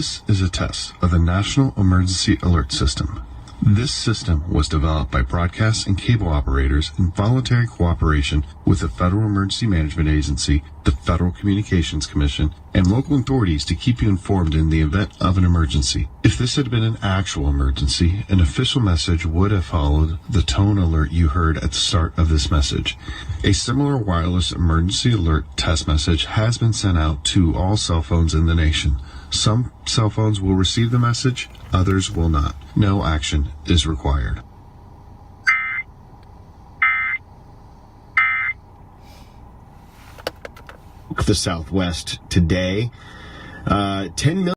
This is a test of the National Emergency Alert System. This system was developed by broadcast and cable operators in voluntary cooperation with the Federal Emergency Management Agency, the Federal Communications Commission, and local authorities to keep you informed in the event of an emergency. If this had been an actual emergency, an official message would have followed the tone alert you heard at the start of this message. A similar wireless emergency alert test message has been sent out to all cell phones in the nation. Some cell phones will receive the message, others will not. No action is required. The Southwest today, 10 million